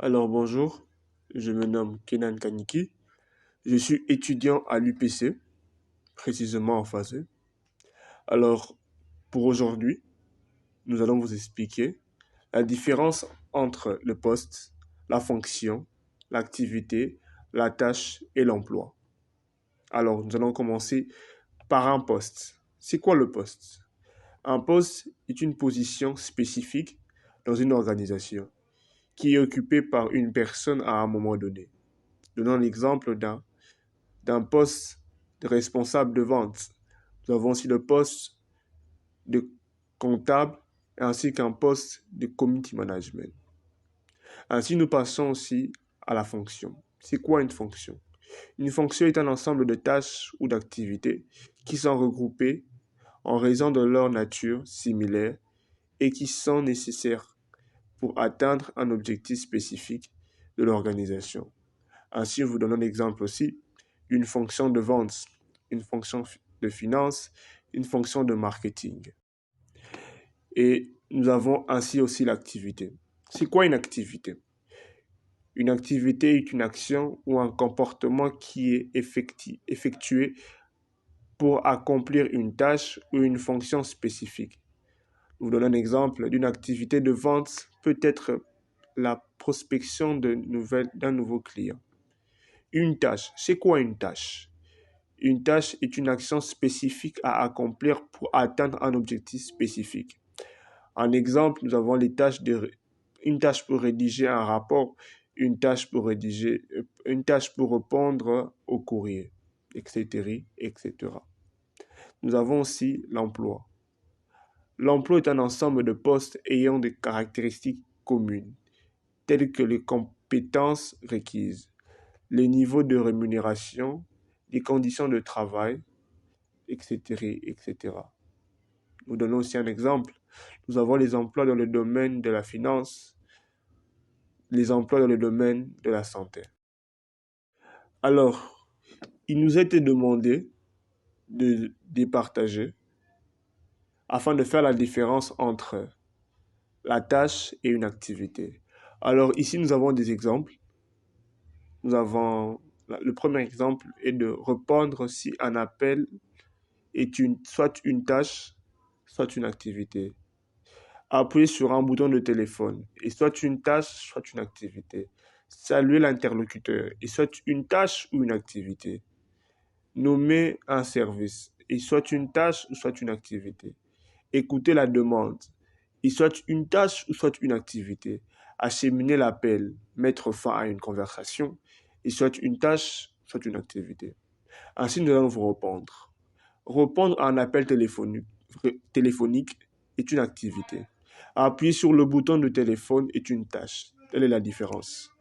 Alors bonjour, je me nomme Kenan Kaniki, je suis étudiant à l'UPC, précisément en phase 1. Alors pour aujourd'hui, nous allons vous expliquer la différence entre le poste, la fonction, l'activité, la tâche et l'emploi. Alors nous allons commencer par un poste. C'est quoi le poste? Un poste est une position spécifique dans une organisation qui est occupée par une personne à un moment donné. Donnons l'exemple d'un poste de responsable de vente. Nous avons aussi le poste de comptable ainsi qu'un poste de community management. Ainsi, nous passons aussi à la fonction. C'est quoi une fonction? Une fonction est un ensemble de tâches ou d'activités qui sont regroupées en raison de leur nature similaire et qui sont nécessaires pour atteindre un objectif spécifique de l'organisation. Ainsi, je vous donne un exemple aussi d'une fonction de vente, une fonction de finance, une fonction de marketing. Et nous avons ainsi aussi l'activité. C'est quoi une activité? Une activité est une action ou un comportement qui est effectué pour accomplir une tâche ou une fonction spécifique. Je vous donne un exemple d'une activité de vente, peut être la prospection d'un nouveau client. Une tâche, c'est quoi une tâche? Une tâche est une action spécifique à accomplir pour atteindre un objectif spécifique. En exemple, nous avons une tâche pour rédiger un rapport, une tâche pour répondre au courrier, etc., etc. Nous avons aussi l'emploi. L'emploi est un ensemble de postes ayant des caractéristiques communes, telles que les compétences requises, les niveaux de rémunération, les conditions de travail, etc., etc. Nous donnons aussi un exemple. Nous avons les emplois dans le domaine de la finance, les emplois dans le domaine de la santé. Alors, il nous a été demandé de départager afin de faire la différence entre la tâche et une activité. Alors ici, nous avons des exemples. Le premier exemple est de répondre si un appel est soit une tâche, soit une activité. Appuyer sur un bouton de téléphone est soit une tâche, soit une activité. Saluer l'interlocuteur est soit une tâche ou une activité. Nommer un service est soit une tâche ou soit une activité. Écouter la demande est soit une tâche ou soit une activité. Acheminer l'appel, mettre fin à une conversation est soit une tâche, soit une activité. Ainsi, nous allons vous répondre. Répondre à un appel téléphonique est une activité. Appuyer sur le bouton de téléphone est une tâche. Telle est la différence.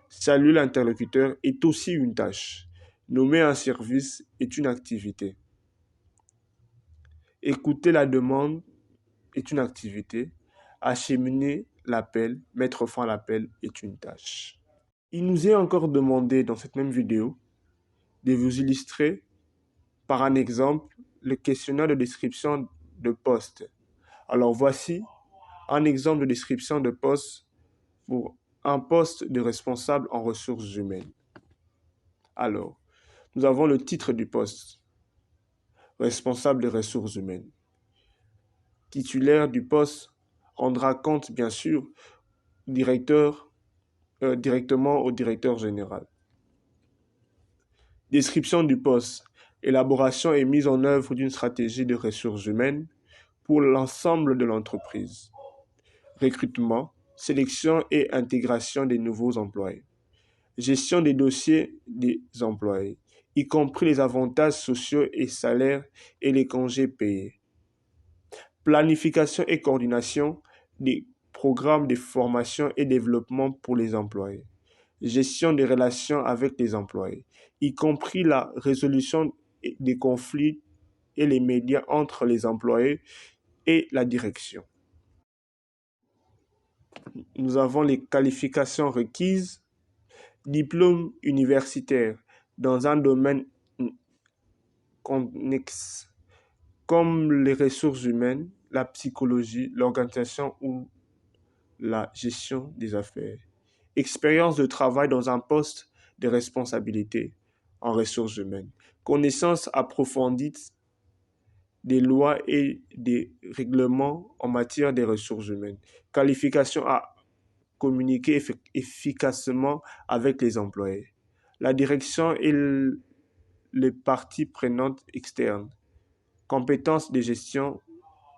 Saluer l'interlocuteur est aussi une tâche. Nommer un service est une activité. Écouter la demande est une activité. Acheminer l'appel, mettre fin à l'appel est une tâche. Il nous est encore demandé dans cette même vidéo de vous illustrer par un exemple le questionnaire de description de poste. Alors voici un exemple de description de poste pour un poste de responsable en ressources humaines. Alors, nous avons le titre du poste, responsable des ressources humaines. Titulaire du poste rendra compte, bien sûr, directement au directeur général. Description du poste, élaboration et mise en œuvre d'une stratégie de ressources humaines pour l'ensemble de l'entreprise. Recrutement, sélection et intégration des nouveaux employés. Gestion des dossiers des employés, y compris les avantages sociaux et salaires et les congés payés. Planification et coordination des programmes de formation et développement pour les employés. Gestion des relations avec les employés, y compris la résolution des conflits et les médias entre les employés et la direction. Nous avons les qualifications requises, diplôme universitaire dans un domaine connexe, comme les ressources humaines, la psychologie, l'organisation ou la gestion des affaires. expérience de travail dans un poste de responsabilité en ressources humaines, connaissance approfondie des lois et des règlements en matière des ressources humaines, qualification à communiquer efficacement avec les employés, la direction et les parties prenantes externes, compétences de gestion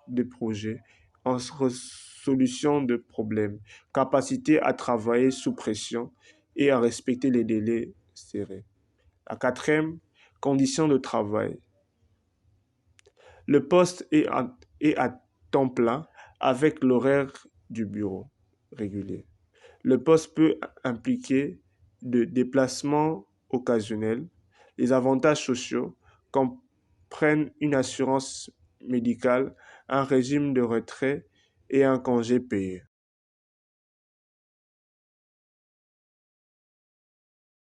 de projets, en résolution de problèmes, capacité à travailler sous pression et à respecter les délais serrés. La quatrième, conditions de travail. Le poste est à temps plein avec l'horaire du bureau régulier. Le poste peut impliquer de déplacements occasionnels. Les avantages sociaux comprennent une assurance médicale, un régime de retrait et un congé payé.